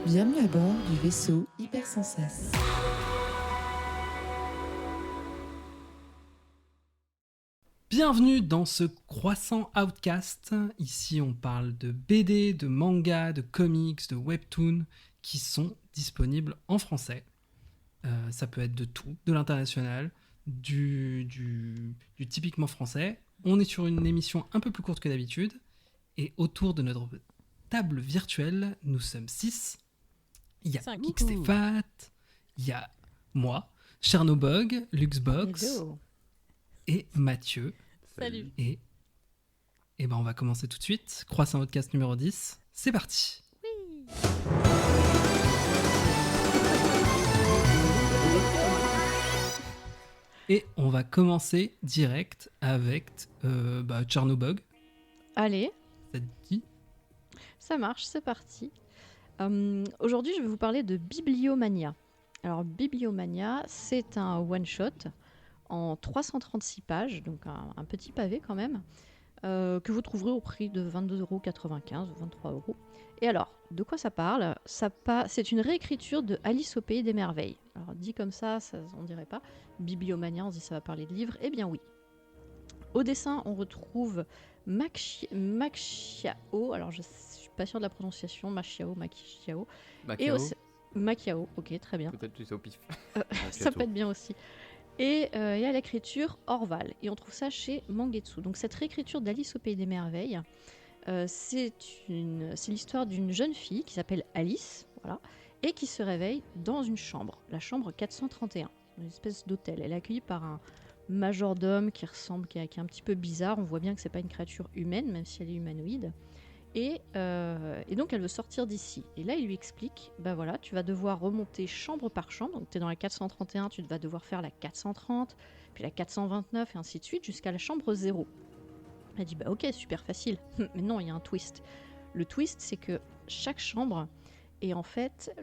Bienvenue à bord du vaisseau Hypersensas. Bienvenue dans ce Croissant Outcast. Ici, on parle de BD, de manga, de comics, de webtoons qui sont disponibles en français. Ça peut être de tout, de l'international, du typiquement français. On est sur une émission un peu plus courte que d'habitude. Et autour de notre table virtuelle, nous sommes 6. Il y a Kickstéphate, il y a moi, Chernobog, Luxbox Hello. et Mathieu. Salut. Et ben on va commencer tout de suite. Croissant Podcast numéro 10, c'est parti. Oui. Et on va commencer direct avec Chernobog. Allez, Ça te dit? ça marche, c'est parti. Aujourd'hui, je vais vous parler de Bibliomania. Alors, Bibliomania, c'est un one-shot en 336 pages, donc un petit pavé quand même, que vous trouverez au prix de 22,95 €, 23 €. Et alors, de quoi ça parle ? C'est une réécriture de Alice au Pays des Merveilles. Alors, dit comme ça on dirait pas. Bibliomania, on se dit ça va parler de livres. Eh bien oui. Au dessin, on retrouve Macchiao. Alors, je suis pas sûre de la prononciation. Macchiao. Et Macchiao, ok, très bien. Peut-être tu sais au pif. Ça peut être bien aussi. Et il y a l'écriture Orval, et on trouve ça chez Mangetsu. Donc cette réécriture d'Alice au Pays des Merveilles, c'est l'histoire d'une jeune fille qui s'appelle Alice, voilà, et qui se réveille dans une chambre, la chambre 431, une espèce d'hôtel. Elle est accueillie par un majordome qui est un petit peu bizarre. On voit bien que c'est pas une créature humaine, même si elle est humanoïde. Et donc elle veut sortir d'ici. Et là il lui explique, bah voilà, tu vas devoir remonter chambre par chambre. Donc tu es dans la 431, tu vas devoir faire la 430, puis la 429 et ainsi de suite jusqu'à la chambre 0. Elle dit bah ok, super facile. Mais non, il y a un twist. Le twist, c'est que chaque chambre est en fait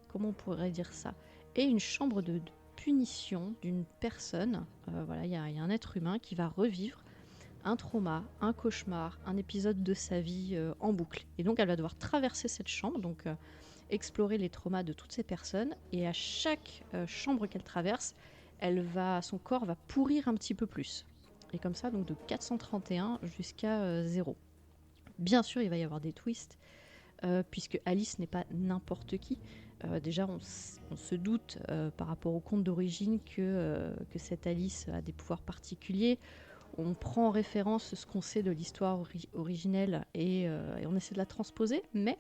comment on pourrait dire ça, est une chambre de punition d'une personne. Voilà, il y a un être humain qui va revivre un trauma, un cauchemar, un épisode de sa vie en boucle. Et donc elle va devoir traverser cette chambre, donc explorer les traumas de toutes ces personnes. Et à chaque chambre qu'elle traverse, son corps va pourrir un petit peu plus. Et comme ça, donc de 431 jusqu'à 0. Bien sûr, il va y avoir des twists, puisque Alice n'est pas n'importe qui. Déjà, on se doute par rapport au conte d'origine que cette Alice a des pouvoirs particuliers. On prend en référence ce qu'on sait de l'histoire originelle et on essaie de la transposer, mais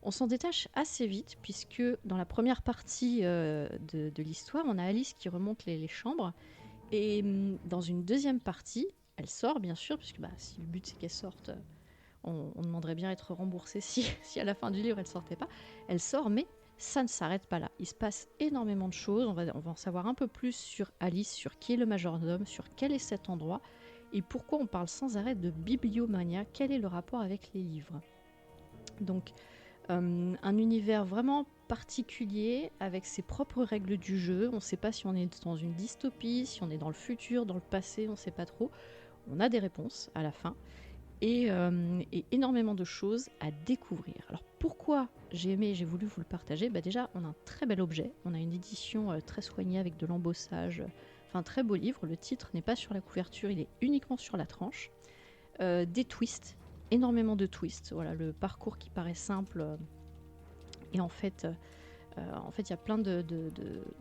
on s'en détache assez vite, puisque dans la première partie de l'histoire, on a Alice qui remonte les chambres, et dans une deuxième partie, elle sort bien sûr, puisque si le but c'est qu'elle sorte, on demanderait bien être remboursé si à la fin du livre elle sortait pas. Elle sort, mais ça ne s'arrête pas là. Il se passe énormément de choses, on va en savoir un peu plus sur Alice, sur qui est le majordome, sur quel est cet endroit, et pourquoi on parle sans arrêt de bibliomania, quel est le rapport avec les livres. Donc, un univers vraiment particulier, avec ses propres règles du jeu. On ne sait pas si on est dans une dystopie, si on est dans le futur, dans le passé, on ne sait pas trop. On a des réponses à la fin, et énormément de choses à découvrir. Alors pourquoi j'ai voulu vous le partager ? Déjà, on a un très bel objet, on a une édition très soignée avec de l'embossage. Un très beau livre, le titre n'est pas sur la couverture, il est uniquement sur la tranche. Des twists, énormément de twists. Voilà, le parcours qui paraît simple, et en fait, il y a plein de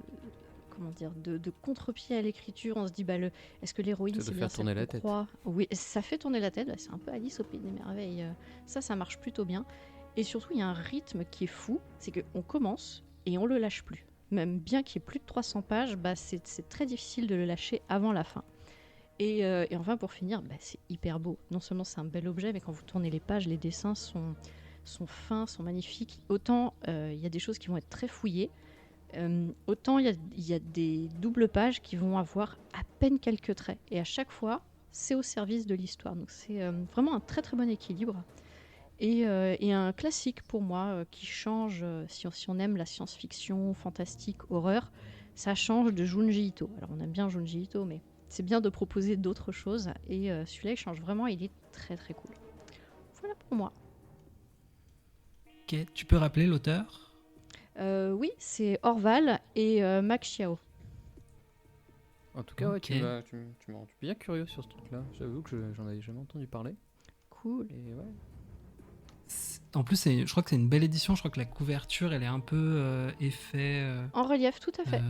contre-pied à l'écriture. On se dit, est-ce que l'héroïne, ça doit faire tourner la tête. Oui, ça fait tourner la tête. C'est un peu Alice au Pays des Merveilles. Ça marche plutôt bien. Et surtout, il y a un rythme qui est fou. C'est qu'on commence et on le lâche plus. Même bien qu'il y ait plus de 300 pages, c'est très difficile de le lâcher avant la fin. Et enfin, pour finir, c'est hyper beau. Non seulement c'est un bel objet, mais quand vous tournez les pages, les dessins sont fins, sont magnifiques. Autant il y a des choses qui vont être très fouillées, autant il y a des doubles pages qui vont avoir à peine quelques traits. Et à chaque fois, c'est au service de l'histoire. Donc c'est vraiment un très très bon équilibre. Et un classique pour moi qui change, si on aime la science-fiction, fantastique, horreur, ça change de Junji Ito. Alors on aime bien Junji Ito, mais c'est bien de proposer d'autres choses, et celui-là il change vraiment, il est très très cool. Voilà pour moi. Ok, Ok, tu peux rappeler l'auteur? Oui, c'est Orval et Mac Chiao. En tout cas, ouais, Ok. tu m'as rendu bien curieux sur ce truc-là. J'avoue que j'en avais jamais entendu parler. Cool. Et ouais. En plus, je crois que c'est une belle édition. Je crois que la couverture, elle est un peu effet En relief, tout à fait.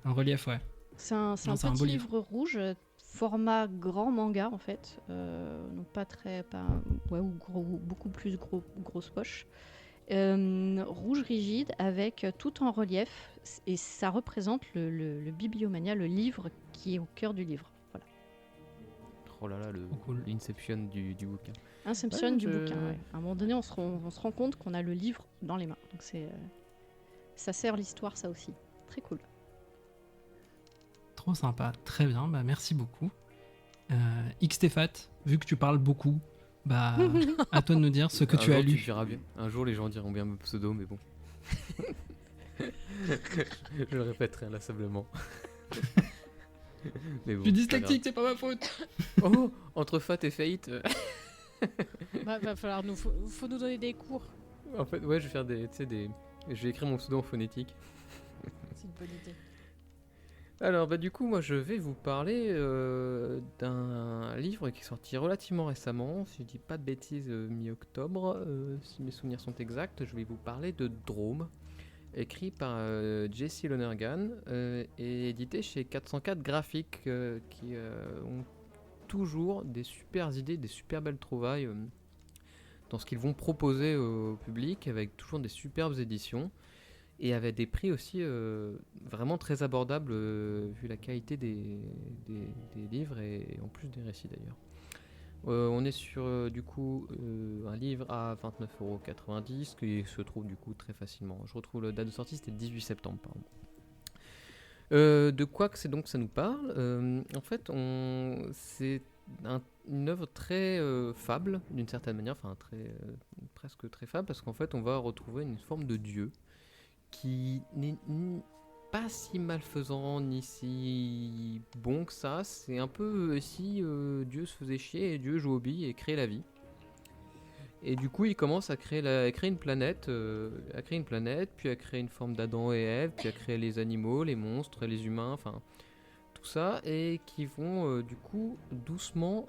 en relief, ouais. C'est un Non, c'est un petit beau livre rouge, format grand manga en fait, donc ouais, ou beaucoup plus grosse poche, rouge rigide avec tout en relief, et ça représente le Bibliomania, le livre qui est au cœur du livre. Voilà. Oh là là, Trop cool. l'inception du bouquin. Inception Ouais, du bouquin. Ouais. À un moment donné, on se rend compte qu'on a le livre dans les mains. Donc ça sert l'histoire, ça aussi. Très cool. Trop sympa. Très bien. Bah, merci beaucoup. Xtefat, vu que tu parles beaucoup, bah, à toi de nous dire ce que Un tu as jour, tu lu. diras bien. Un jour, les gens diront bien mon pseudo, mais bon. Je le répéterai inlassablement. Mais bon, Je suis c'est pas dyslexique, c'est pas ma faute. grave. Oh, entre Fat et Fate. Va falloir faut nous donner des cours. En fait, ouais, je vais faire je vais écrire mon pseudo en phonétique. C'est une bonne idée. Alors, bah du coup, moi, je vais vous parler d'un livre qui est sorti relativement récemment, si je dis pas de bêtises, mi-octobre, si mes souvenirs sont exacts. Je vais vous parler de Drome, écrit par Jesse Lonergan et édité chez 404 Graphiques, qui ont toujours des super idées, des super belles trouvailles dans ce qu'ils vont proposer au public, avec toujours des superbes éditions. Et avec des prix aussi vraiment très abordables vu la qualité des livres et en plus des récits d'ailleurs. On est sur du coup un livre à 29,90€ qui se trouve du coup très facilement. Je retrouve la date de sortie, c'était le 18 septembre pardon. De quoi que c'est donc ça nous parle en fait c'est une œuvre très fable d'une certaine manière, enfin presque très fable, parce qu'en fait on va retrouver une forme de dieu qui n'est pas si malfaisant ni si bon que ça. C'est un peu si Dieu se faisait chier et Dieu joue aux billes et crée la vie. Et du coup, il commence à créer une planète, puis à créer une forme d'Adam et Ève, puis à créer les animaux, les monstres, les humains, enfin tout ça, et qui vont du coup doucement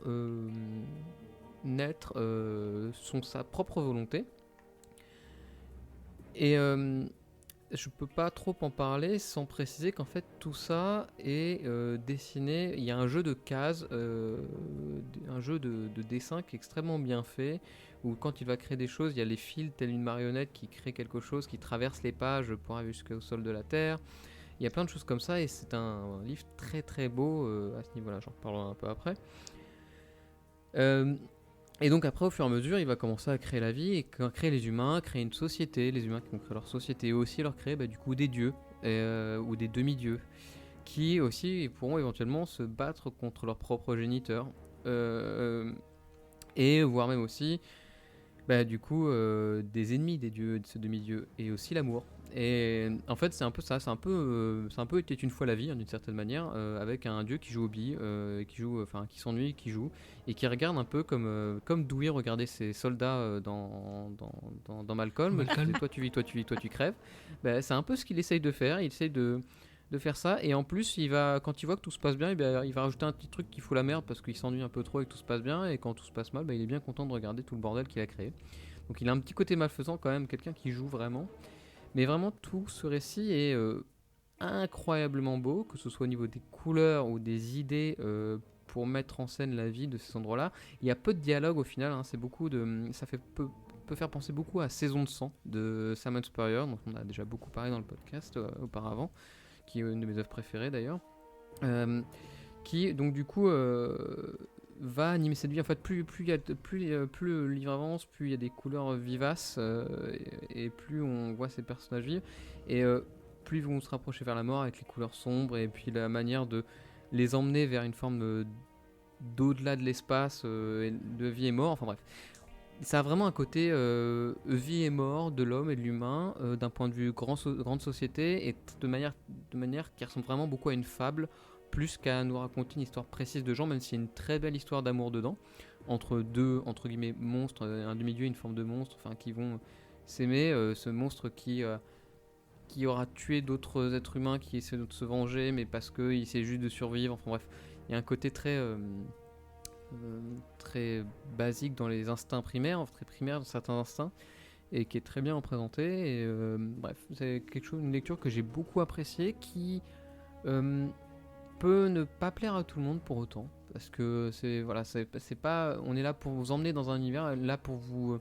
naître selon sa propre volonté. Et je peux pas trop en parler sans préciser qu'en fait tout ça est dessiné. Il y a un jeu de cases, un jeu de dessin qui est extrêmement bien fait, où quand il va créer des choses, il y a les fils telle une marionnette qui crée quelque chose, qui traverse les pages pour arriver jusqu'au sol de la terre. Il y a plein de choses comme ça et c'est un livre très très beau à ce niveau-là, j'en reparlerai un peu après. Et donc après, au fur et à mesure, il va commencer à créer la vie et créer les humains, créer une société, les humains qui vont créer leur société, et aussi leur créer du coup des dieux ou des demi-dieux, qui aussi pourront éventuellement se battre contre leurs propres géniteurs, et voire même aussi du coup des ennemis des dieux, de ces demi-dieux, et aussi l'amour. Et en fait c'est un peu ça, c'est un peu était une fois la vie d'une certaine manière, avec un dieu qui joue aux billes, qui s'ennuie, qui joue et qui regarde un peu comme Dewey regardait ses soldats dans Malcolm. Toi tu vis, toi tu vis, toi tu crèves. C'est un peu ce qu'il essaye de faire. Il essaye de faire ça, et en plus quand il voit que tout se passe bien, il va rajouter un petit truc qui fout la merde parce qu'il s'ennuie un peu trop et que tout se passe bien, et quand tout se passe mal, il est bien content de regarder tout le bordel qu'il a créé. Donc il a un petit côté malfaisant quand même, quelqu'un qui joue vraiment. Mais vraiment, tout ce récit est incroyablement beau, que ce soit au niveau des couleurs ou des idées pour mettre en scène la vie de ces endroits-là. Il y a peu de dialogue au final, hein, c'est beaucoup ça peut faire penser beaucoup à Saison de sang de Simon Spurrier, dont on a déjà beaucoup parlé dans le podcast auparavant, qui est une de mes œuvres préférées d'ailleurs, qui donc du coup va animer cette vie. En fait, plus le livre avance, plus il y a des couleurs vivaces et plus on voit ces personnages vivre, et plus ils vont se rapprocher vers la mort avec les couleurs sombres, et puis la manière de les emmener vers une forme d'au-delà de l'espace, de vie et mort. Enfin bref, ça a vraiment un côté vie et mort de l'homme et de l'humain d'un point de vue grande société, et de manière qui ressemble vraiment beaucoup à une fable, plus qu'à nous raconter une histoire précise de gens, même s'il y a une très belle histoire d'amour dedans, entre deux, entre guillemets, monstres, un demi-dieu et une forme de monstre, qui vont s'aimer, ce monstre qui aura tué d'autres êtres humains, qui essaie de se venger, mais parce qu'il essaie juste de survivre. Enfin bref, il y a un côté très basique dans les instincts primaires, très primaire dans certains instincts, et qui est très bien représenté. Et bref, c'est une lecture que j'ai beaucoup appréciée, qui peut ne pas plaire à tout le monde pour autant, parce que c'est pas, on est là pour vous emmener dans un univers, là pour vous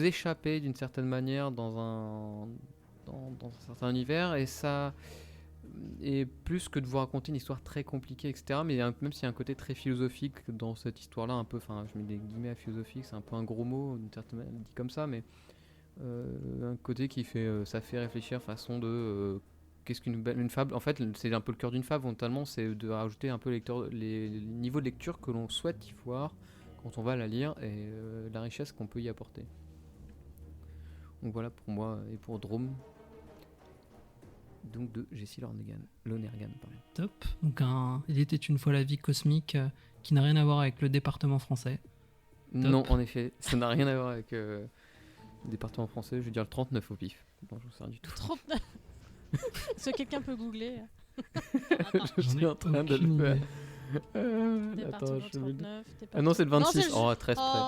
échapper d'une certaine manière dans un certain univers, et ça est plus que de vous raconter une histoire très compliquée, etc. Mais même s'il y a un côté très philosophique dans cette histoire-là, un peu, enfin je mets des guillemets à philosophique, c'est un peu un gros mot d'une certaine manière dit comme ça, mais un côté qui ça fait réfléchir façon de qu'est-ce une fable. En fait, c'est un peu le cœur d'une fable, totalement, c'est de rajouter un peu les niveaux de lecture que l'on souhaite y voir quand on va la lire, et la richesse qu'on peut y apporter. Donc voilà pour moi et pour Drôme. Donc de Jessie Lonergan. Top. Donc il était une fois la vie cosmique qui n'a rien à voir avec le département français. Non, en effet, ça n'a rien à voir avec le département français. Je vais dire le 39 au pif. Non, je ne sais rien du tout. 39. Est-ce que quelqu'un peut googler? Je suis en train de le faire. Département 39. Ah non, c'est le 26. Non, à 13 près.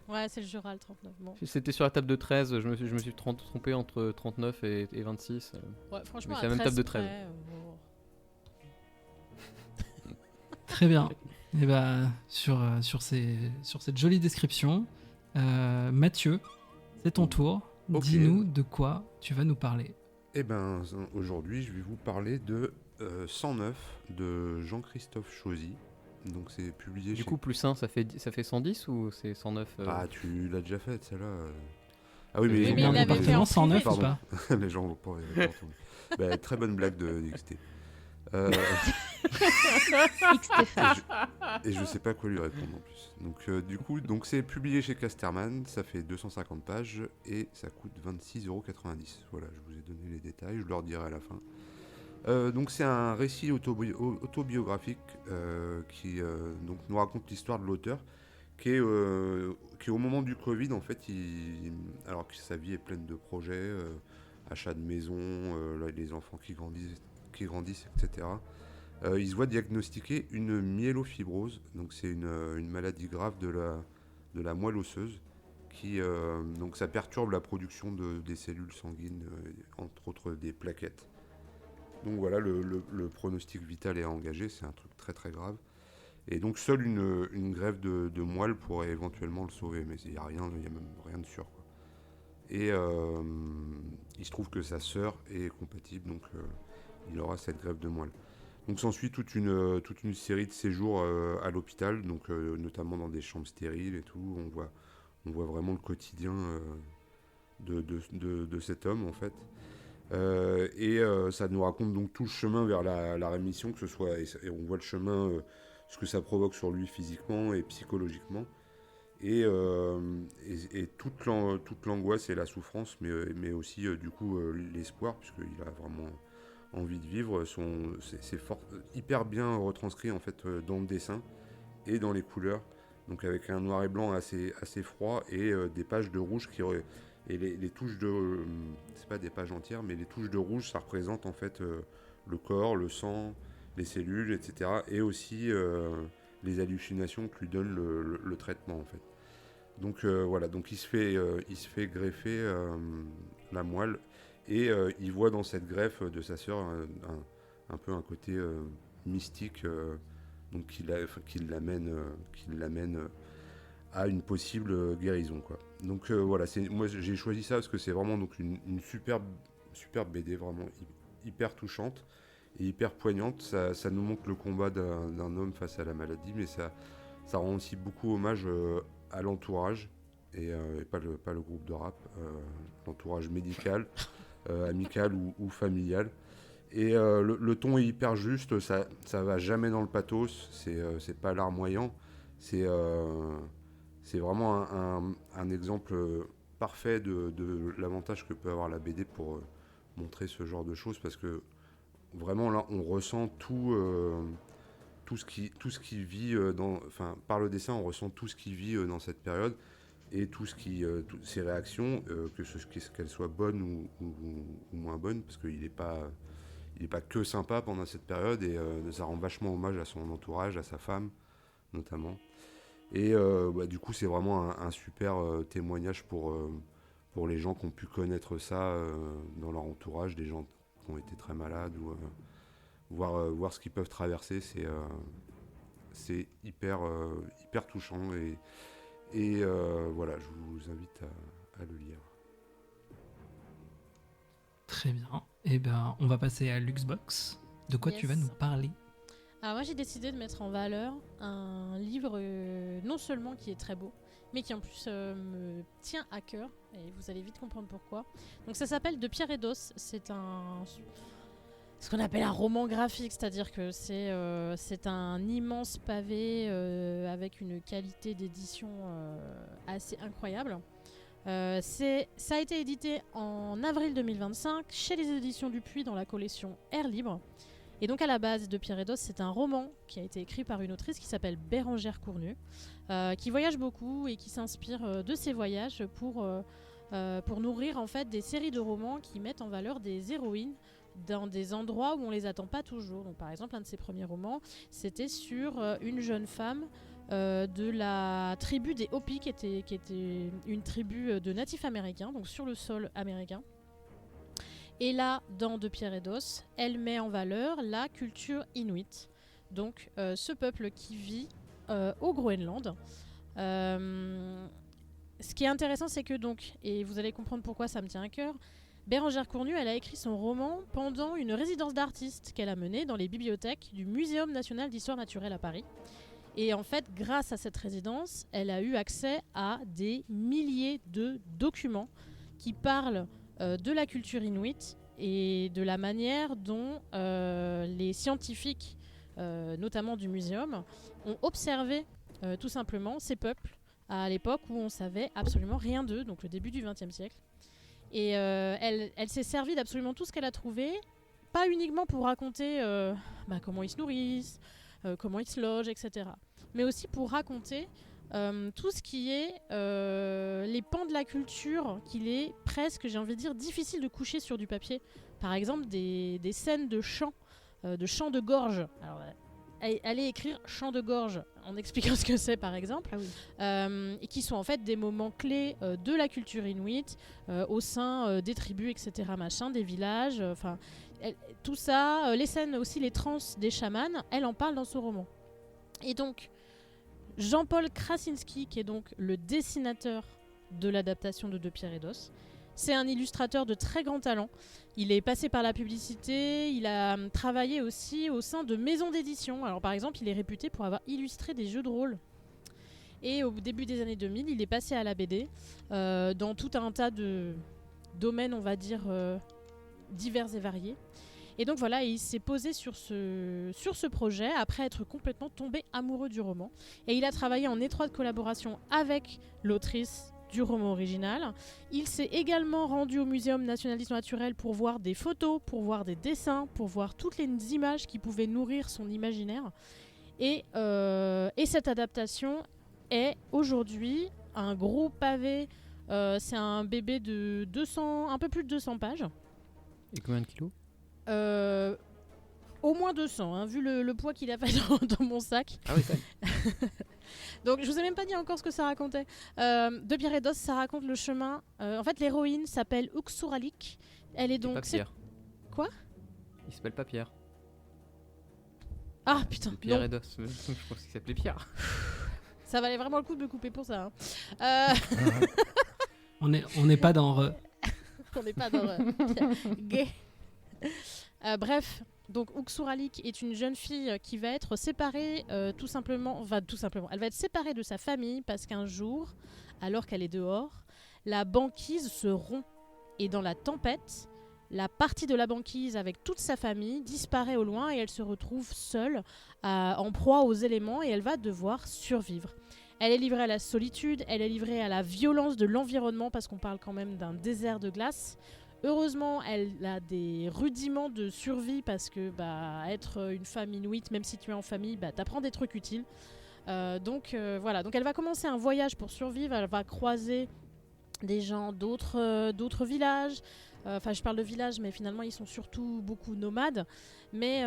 Ouais, c'est le Jura, le 39. Bon. C'était sur la table de 13, je me suis trompé entre 39 et 26. Ouais, franchement, c'est la même table de 13. Près, Très bien. Et sur cette jolie description, Mathieu, c'est ton tour. Ok. Dis-nous de quoi tu vas nous parler. Eh ben, aujourd'hui, je vais vous parler de 109 de Jean-Christophe Chauzy. Donc c'est publié Du chez... coup, plus 1, ça fait 110 ou c'est 109 Ah, tu l'as déjà faite, celle-là. Ah oui, Oui, mais mais il l'avait fait en 109 ou Pardon. pas? Les gens vont pas entendre. Bah, très bonne blague de XT. Et je sais pas quoi lui répondre en plus. Donc du coup, c'est publié chez Casterman, ça fait 250 pages et ça coûte 26,90 €. Voilà, je vous ai donné les détails, je leur dirai à la fin. Donc c'est un récit autobiographique qui donc nous raconte l'histoire de l'auteur qui est au moment du Covid, en fait, alors que sa vie est pleine de projets, achat de maison, les enfants qui grandissent, etc. Il se voit diagnostiquer une myélofibrose, donc c'est une maladie grave de la moelle osseuse qui donc ça perturbe la production des cellules sanguines, entre autres des plaquettes. Donc voilà, le pronostic vital est engagé, c'est un truc très très grave. Et donc seule une greffe de moelle pourrait éventuellement le sauver, mais il n'y a même rien de sûr, quoi. Et il se trouve que sa sœur est compatible, donc il aura cette greffe de moelle. Donc s'ensuit toute une série de séjours à l'hôpital, donc notamment dans des chambres stériles et tout. On voit vraiment le quotidien de cet homme, en fait. Ça nous raconte donc tout le chemin vers la rémission, que ce soit, et on voit le chemin, ce que ça provoque sur lui physiquement et psychologiquement, et toute l'angoisse et la souffrance, mais aussi du coup l'espoir, puisqu'il a vraiment envie de vivre. C'est hyper bien retranscrit en fait dans le dessin et dans les couleurs, donc avec un noir et blanc assez froid et des pages de rouge qui auraient... Et les touches de... c'est pas des pages entières, mais les touches de rouge, ça représente en fait le corps, le sang, les cellules, etc. Et aussi les hallucinations que lui donne le traitement, en fait. Donc voilà, donc il se fait greffer la moelle, et il voit dans cette greffe de sa sœur un peu un côté mystique, donc qui l'amène à une possible guérison, quoi. Donc voilà, moi j'ai choisi ça parce que c'est vraiment donc une superbe BD, vraiment hyper touchante et hyper poignante. Ça nous montre le combat d'un homme face à la maladie, mais ça rend aussi beaucoup hommage à l'entourage, et pas le groupe de rap, l'entourage médical, amical ou familial. Et le ton est hyper juste, ça va jamais dans le pathos, c'est pas larmoyant, c'est vraiment un exemple parfait de l'avantage que peut avoir la BD pour montrer ce genre de choses, parce que vraiment là on ressent tout ce qui vit par le dessin, on ressent tout ce qui vit dans cette période, et toutes ces réactions, qu'elles soient bonnes ou moins bonnes, parce qu'il n'est pas que sympa pendant cette période, et ça rend vachement hommage à son entourage, à sa femme notamment. Et du coup, c'est vraiment un super témoignage pour les gens qui ont pu connaître ça dans leur entourage, des gens qui ont été très malades, ou voir ce qu'ils peuvent traverser, c'est hyper touchant, et voilà, je vous invite à le lire. Très bien. Et ben, on va passer à Luxbox. De quoi tu vas Yes. nous parler? Alors moi j'ai décidé de mettre en valeur un livre non seulement qui est très beau, mais qui en plus me tient à cœur, et vous allez vite comprendre pourquoi. Donc ça s'appelle De Pierre et d'Os, c'est ce qu'on appelle un roman graphique, c'est-à-dire que c'est un immense pavé avec une qualité d'édition assez incroyable. Ça a été édité en avril 2025 chez les éditions Dupuis dans la collection Air Libre. Et donc à la base, De Pierre et d'Os, c'est un roman qui a été écrit par une autrice qui s'appelle Bérengère Cournut, qui voyage beaucoup et qui s'inspire de ses voyages pour nourrir en fait des séries de romans qui mettent en valeur des héroïnes dans des endroits où on les attend pas toujours. Donc par exemple, un de ses premiers romans, c'était sur une jeune femme de la tribu des Hopi, qui était une tribu de natifs américains, donc sur le sol américain. Et là, dans De Pierre et d'Os, elle met en valeur la culture inuit, donc ce peuple qui vit au Groenland. Ce qui est intéressant, c'est que donc, et vous allez comprendre pourquoi ça me tient à cœur, Bérengère Cournut, elle a écrit son roman pendant une résidence d'artiste qu'elle a menée dans les bibliothèques du Muséum national d'histoire naturelle à Paris. Et en fait, grâce à cette résidence, elle a eu accès à des milliers de documents qui parlent de la culture inuit et de la manière dont les scientifiques, notamment du muséum, ont observé tout simplement ces peuples à l'époque où on savait absolument rien d'eux, donc le début du XXe siècle. Et elle s'est servie d'absolument tout ce qu'elle a trouvé, pas uniquement pour raconter comment ils se nourrissent, comment ils se logent, etc. Mais aussi pour raconter tout ce qui est les pans de la culture qu'il est presque, j'ai envie de dire, difficile de coucher sur du papier. Par exemple, des scènes de chant de gorge. Alors, allez écrire chant de gorge en expliquant ce que c'est, par exemple. Ah oui. Et qui sont en fait des moments clés de la culture inuit au sein des tribus, etc., des villages. Tout ça, les scènes aussi, les transes des chamans, elle en parle dans ce roman. Et donc, Jean-Paul Krasinski, qui est donc le dessinateur de l'adaptation de De Pierre et d'Os, c'est un illustrateur de très grand talent. Il est passé par la publicité, il a travaillé aussi au sein de maisons d'édition. Alors par exemple, il est réputé pour avoir illustré des jeux de rôle. Et au début des années 2000, il est passé à la BD dans tout un tas de domaines, on va dire, divers et variés. Et donc voilà, il s'est posé sur ce projet après être complètement tombé amoureux du roman. Et il a travaillé en étroite collaboration avec l'autrice du roman original. Il s'est également rendu au Muséum national d'histoire naturelle pour voir des photos, pour voir des dessins, pour voir toutes les images qui pouvaient nourrir son imaginaire. Et cette adaptation est aujourd'hui un gros pavé. C'est un bébé de 200, un peu plus de 200 pages. Et combien de kilos ? Au moins 200, vu le poids qu'il a fait dans mon sac. Ah oui, quand même. Donc je vous ai même pas dit encore ce que ça racontait. De Pierre et d'Os, ça raconte le chemin. En fait, l'héroïne s'appelle Uxuralik. Elle est donc. Pas Pierre. Quoi ? Il s'appelle pas Pierre. Ah putain. De Pierre Non. et d'Os. Je pense qu'il s'appelait Pierre. Ça valait vraiment le coup de me couper pour ça. On n'est pas dans... On n'est pas dans gay. Bref, donc Uxuralik est une jeune fille qui va être séparée tout simplement, elle va être séparée de sa famille parce qu'un jour, alors qu'elle est dehors, la banquise se rompt et dans la tempête, la partie de la banquise avec toute sa famille disparaît au loin et elle se retrouve seule, en proie aux éléments, et elle va devoir survivre. Elle est livrée à la solitude, elle est livrée à la violence de l'environnement parce qu'on parle quand même d'un désert de glace. Heureusement, elle a des rudiments de survie parce que être une femme inuit, même si tu es en famille, t'apprends des trucs utiles. Donc voilà, donc elle va commencer un voyage pour survivre, elle va croiser des gens d'autres villages. Enfin, je parle de villages, mais finalement, ils sont surtout beaucoup nomades. Mais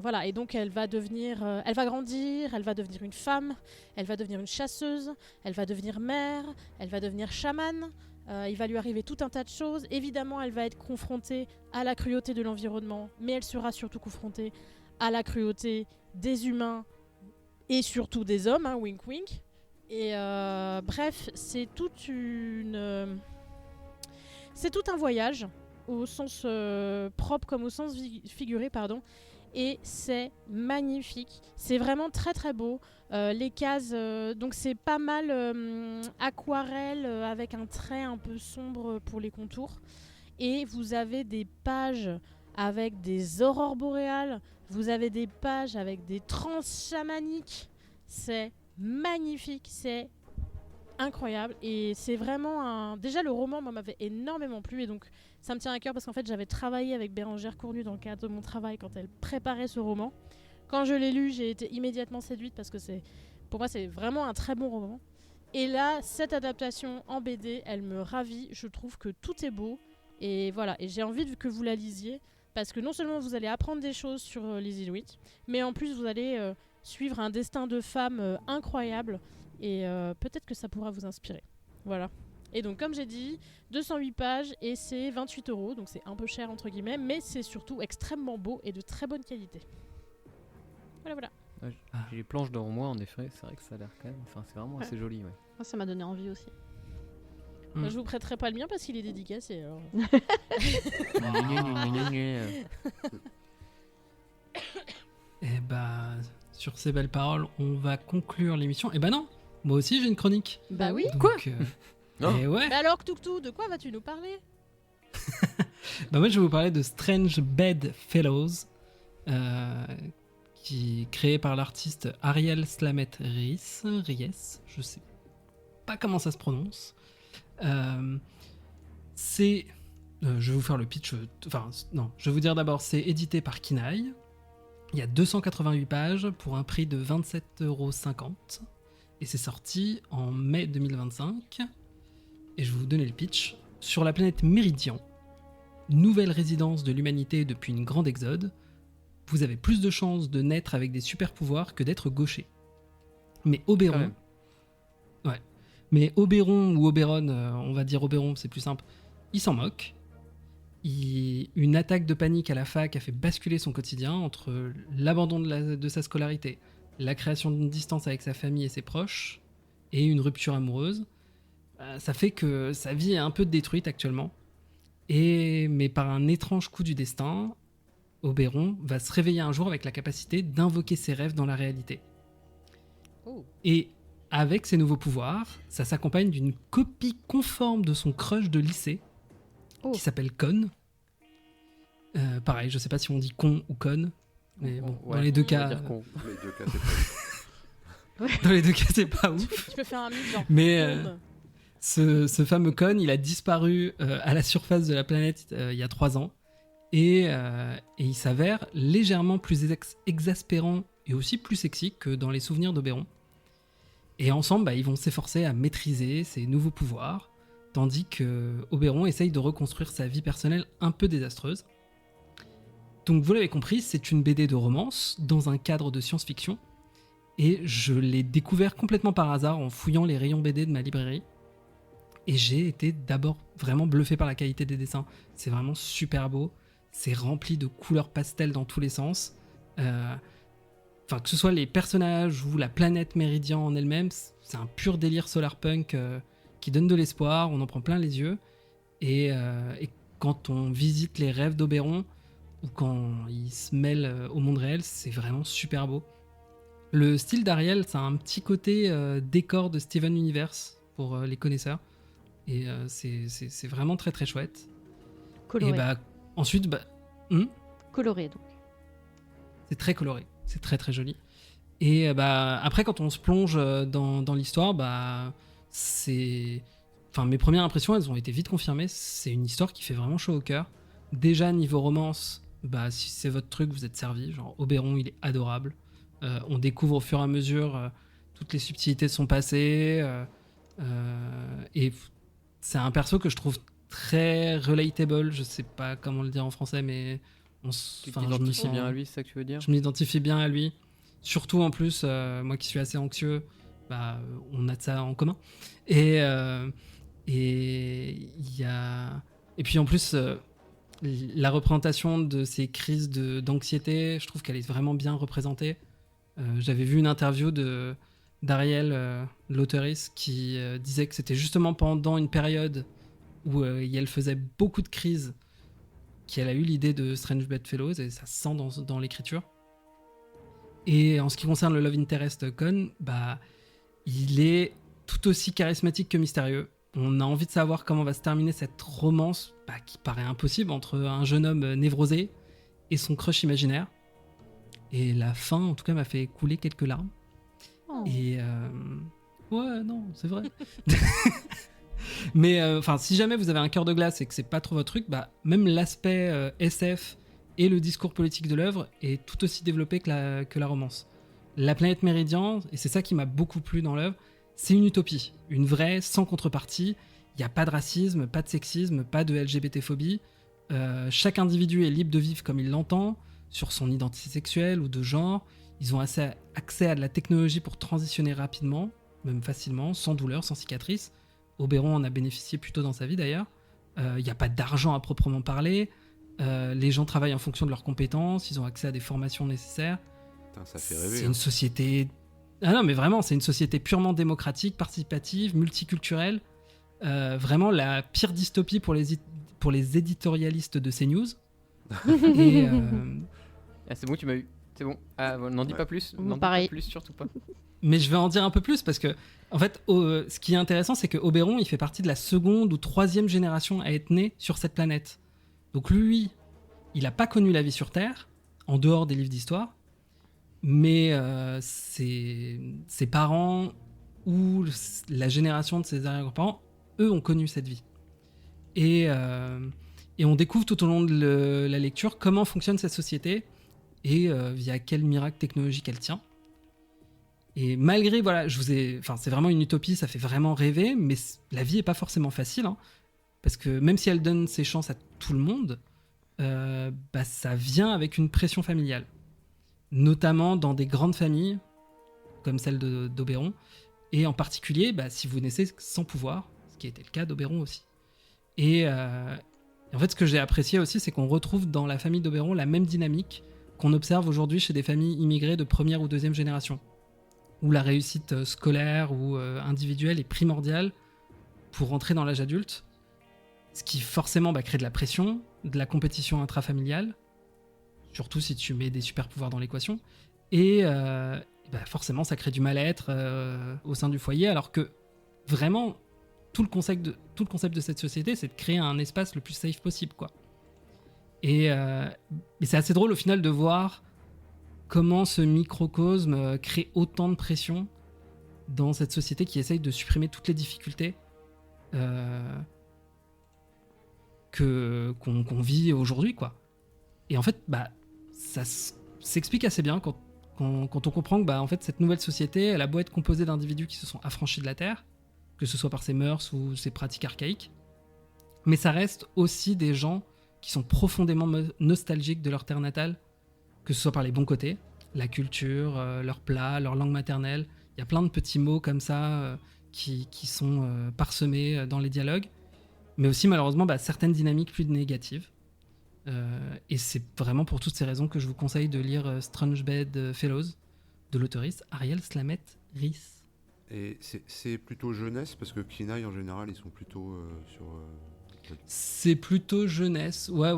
voilà, et donc elle va grandir, elle va devenir une femme, elle va devenir une chasseuse, elle va devenir mère, elle va devenir chamane. Il va lui arriver tout un tas de choses. Évidemment, elle va être confrontée à la cruauté de l'environnement, mais elle sera surtout confrontée à la cruauté des humains et surtout des hommes, hein, wink wink. Et bref, c'est tout un voyage, au sens propre comme au sens figuré, pardon. Et c'est magnifique. C'est vraiment très très beau. Les cases, donc c'est pas mal aquarelle avec un trait un peu sombre pour les contours. Et vous avez des pages avec des aurores boréales. Vous avez des pages avec des trans chamaniques. C'est magnifique, c'est incroyable et c'est vraiment déjà le roman m'avait énormément plu et donc ça me tient à cœur parce qu'en fait j'avais travaillé avec Bérengère Cournu dans le cadre de mon travail quand elle préparait ce roman. Quand je l'ai lu, j'ai été immédiatement séduite parce que pour moi c'est vraiment un très bon roman. Et là, cette adaptation en BD, elle me ravit. Je trouve que tout est beau et voilà, et j'ai envie que vous la lisiez parce que non seulement vous allez apprendre des choses sur les Inuits, mais en plus vous allez suivre un destin de femme incroyable et peut-être que ça pourra vous inspirer. Voilà. Et donc comme j'ai dit, 208 pages et c'est 28 €, donc c'est un peu cher entre guillemets, mais c'est surtout extrêmement beau et de très bonne qualité. Voilà. Ouais, j'ai les planches devant moi, en effet, c'est vrai que ça a l'air quand même, enfin c'est vraiment assez joli. Ouais. Moi, ça m'a donné envie aussi. Je vous prêterai pas le mien parce qu'il est dédicacé. Alors. Et bah, sur ces belles paroles, on va conclure l'émission. Et bah non, moi aussi j'ai une chronique. Bah oui. Donc, Quoi Et ouais. Mais alors, Toutou, de quoi vas-tu nous parler? Bah moi je vais vous parler de Strange Bedfellows, qui est créé par l'artiste Ariel Slamet Ries, je sais pas comment ça se prononce. Je vais vous faire le pitch. Je vais vous dire d'abord, c'est édité par Kinaï. Il y a 288 pages pour un prix de 27,50 € et c'est sorti en mai 2025. Et je vais vous donner le pitch. Sur la planète Méridian, nouvelle résidence de l'humanité depuis une grande exode, vous avez plus de chances de naître avec des super pouvoirs que d'être gaucher. Mais Oberon, ou Oberon, on va dire Oberon, c'est plus simple, il s'en moque. Une attaque de panique à la fac a fait basculer son quotidien entre l'abandon de sa scolarité, la création d'une distance avec sa famille et ses proches, et une rupture amoureuse. Ça fait que sa vie est un peu détruite actuellement. Mais par un étrange coup du destin, Oberon va se réveiller un jour avec la capacité d'invoquer ses rêves dans la réalité. Oh. Et avec ses nouveaux pouvoirs, ça s'accompagne d'une copie conforme de son crush de lycée, qui s'appelle Con. Pareil, je sais pas si on dit con ou con, mais bon, dans les deux cas, dans les deux cas, c'est pas ouf. Tu peux faire un mix genre. Mais ce fameux Con, il a disparu à la surface de la planète il y a 3 ans, et il s'avère légèrement plus exaspérant et aussi plus sexy que dans les souvenirs d'Oberon. Et ensemble, ils vont s'efforcer à maîtriser ses nouveaux pouvoirs, tandis que Oberon essaye de reconstruire sa vie personnelle un peu désastreuse. Donc vous l'avez compris, c'est une BD de romance dans un cadre de science-fiction, et je l'ai découvert complètement par hasard en fouillant les rayons BD de ma librairie, et j'ai été d'abord vraiment bluffé par la qualité des dessins. C'est vraiment super beau, c'est rempli de couleurs pastel dans tous les sens. Enfin, que ce soit les personnages ou la planète Méridian en elle-même, c'est un pur délire solarpunk qui donne de l'espoir, on en prend plein les yeux. Et quand on visite les rêves d'Oberon, ou quand il se mêle au monde réel, c'est vraiment super beau. Le style d'Ariel, ça a un petit côté décor de Steven Universe, pour les connaisseurs. Et c'est vraiment très très chouette. Coloré. Et ensuite, Coloré, donc. c'est très coloré. C'est très très joli. Et après, quand on se plonge dans l'histoire, mes premières impressions, elles ont été vite confirmées. C'est une histoire qui fait vraiment chaud au cœur. Déjà, niveau romance, si c'est votre truc, vous êtes servi. Genre, Oberon, il est adorable. On découvre au fur et à mesure toutes les subtilités de son passé. Et c'est un perso que je trouve très relatable. Je sais pas comment le dire en français, mais Tu t'identifies bien à lui, c'est ça que tu veux dire? je m'identifie bien à lui. Surtout en plus, moi qui suis assez anxieux, on a de ça en commun. Et il y a... Et puis en plus, la représentation de ces crises d'anxiété, je trouve qu'elle est vraiment bien représentée. J'avais vu une interview d'Ariel, l'auteuresse, qui disait que c'était justement pendant une période où elle faisait beaucoup de crises qu'elle a eu l'idée de Strange Bedfellows, et ça se sent dans l'écriture. Et en ce qui concerne le Love Interest Con, il est tout aussi charismatique que mystérieux. On a envie de savoir comment va se terminer cette romance qui paraît impossible entre un jeune homme névrosé et son crush imaginaire. Et la fin, en tout cas, m'a fait couler quelques larmes. Oh. Et ouais, non, c'est vrai. Mais si jamais vous avez un cœur de glace et que c'est pas trop votre truc, même l'aspect SF et le discours politique de l'œuvre est tout aussi développé que la romance. La planète Méridian, et c'est ça qui m'a beaucoup plu dans l'œuvre, c'est une utopie, une vraie, sans contrepartie. Il n'y a pas de racisme, pas de sexisme, pas de LGBT-phobie. Chaque individu est libre de vivre comme il l'entend, sur son identité sexuelle ou de genre. Ils ont accès à de la technologie pour transitionner rapidement, même facilement, sans douleur, sans cicatrice. Oberon en a bénéficié plus tôt dans sa vie d'ailleurs. Il n'y a pas d'argent à proprement parler. Les gens travaillent en fonction de leurs compétences. Ils ont accès à des formations nécessaires. Putain, ça fait rêver. C'est une société... Ah non, mais vraiment, c'est une société purement démocratique, participative, multiculturelle. Vraiment la pire dystopie pour les éditorialistes de CNews. Et... Ah, c'est bon, tu m'as eu. C'est bon. Ah, n'en dis pas plus. N'en dis Pareil. pas plus, surtout pas. Mais je vais en dire un peu plus parce que, en fait, ce qui est intéressant, c'est que Oberon, il fait partie de la seconde ou troisième génération à être né sur cette planète. Donc lui, il n'a pas connu la vie sur Terre, en dehors des livres d'histoire, mais ses parents ou la génération de ses arrière-grands-parents, eux, ont connu cette vie. Et on découvre tout au long de la lecture comment fonctionne cette société et via quel miracle technologique elle tient. Et malgré, c'est vraiment une utopie, ça fait vraiment rêver, mais la vie est pas forcément facile, hein, parce que même si elle donne ses chances à tout le monde, ça vient avec une pression familiale, notamment dans des grandes familles, comme celle d'Oberon, et en particulier, si vous naissez sans pouvoir, ce qui a été le cas d'Oberon aussi. Et en fait, ce que j'ai apprécié aussi, c'est qu'on retrouve dans la famille d'Oberon la même dynamique qu'on observe aujourd'hui chez des familles immigrées de première ou deuxième génération, où la réussite scolaire ou individuelle est primordiale pour rentrer dans l'âge adulte, ce qui forcément crée de la pression, de la compétition intrafamiliale, surtout si tu mets des super pouvoirs dans l'équation, et forcément ça crée du mal-être au sein du foyer, alors que vraiment tout le concept de cette société, c'est de créer un espace le plus safe possible, quoi. Et c'est assez drôle au final de voir comment ce microcosme crée autant de pression dans cette société qui essaye de supprimer toutes les difficultés qu'on vit aujourd'hui, quoi. Et en fait, ça s'explique assez bien quand on comprend que en fait, cette nouvelle société, elle a beau être composée d'individus qui se sont affranchis de la Terre, que ce soit par ses mœurs ou ses pratiques archaïques, mais ça reste aussi des gens qui sont profondément nostalgiques de leur terre natale, que ce soit par les bons côtés, la culture, leurs plats, leur langue maternelle. Il y a plein de petits mots comme ça qui sont parsemés dans les dialogues, mais aussi malheureusement certaines dynamiques plus négatives. Et c'est vraiment pour toutes ces raisons que je vous conseille de lire Strange Bedfellows de l'auteuriste Ariel Slamet-Rhys. Et c'est plutôt jeunesse, parce que Kinaï en général ils sont plutôt sur... C'est plutôt jeunesse, ouais,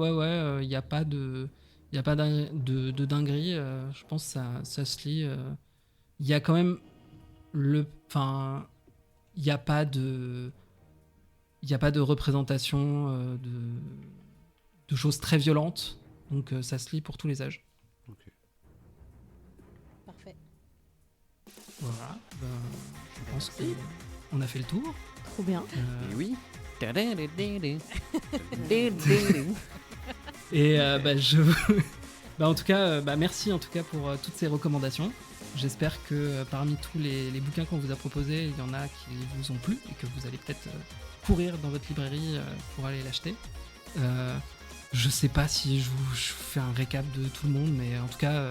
il n'y a pas de dinguerie, je pense que ça se lit. Il y a quand même il n'y a pas de représentation de choses très violentes, donc ça se lit pour tous les âges. Ok. Parfait. Voilà, je pense qu'on a fait le tour. Trop bien. Et oui. Et en tout cas, merci en tout cas pour toutes ces recommandations. J'espère que parmi tous les bouquins qu'on vous a proposés, il y en a qui vous ont plu et que vous allez peut-être courir dans votre librairie pour aller l'acheter. Je sais pas si je fais un récap de tout le monde, mais en tout cas,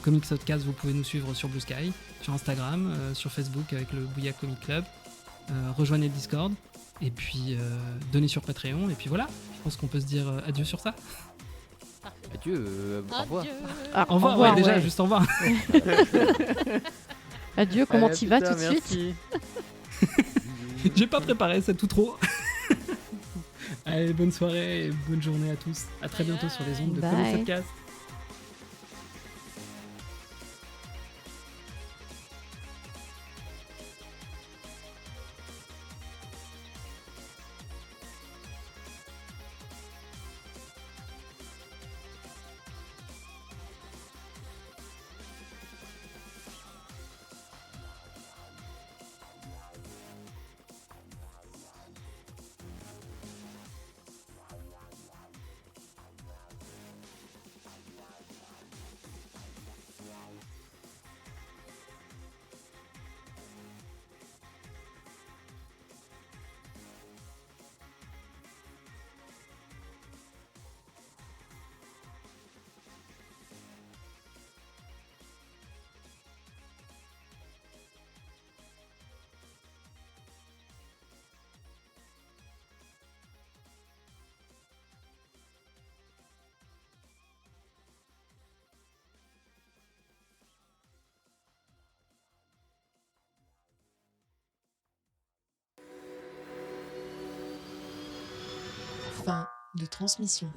Comics Podcast, vous pouvez nous suivre sur Blue Sky, sur Instagram, sur Facebook avec le Bouya Comic Club. Rejoignez le Discord, et puis donnez sur Patreon, et puis voilà, je pense qu'on peut se dire adieu sur ça. Adieu, au revoir. Adieu. Ah, Au revoir, ouais, déjà, ouais. juste au revoir. Adieu, comment t'y vas tout de suite? suite J'ai pas préparé, c'est tout trop. Allez, bonne soirée et bonne journée à tous. À très bientôt sur les ondes de Bye. Comics Podcast. Fin de transmission.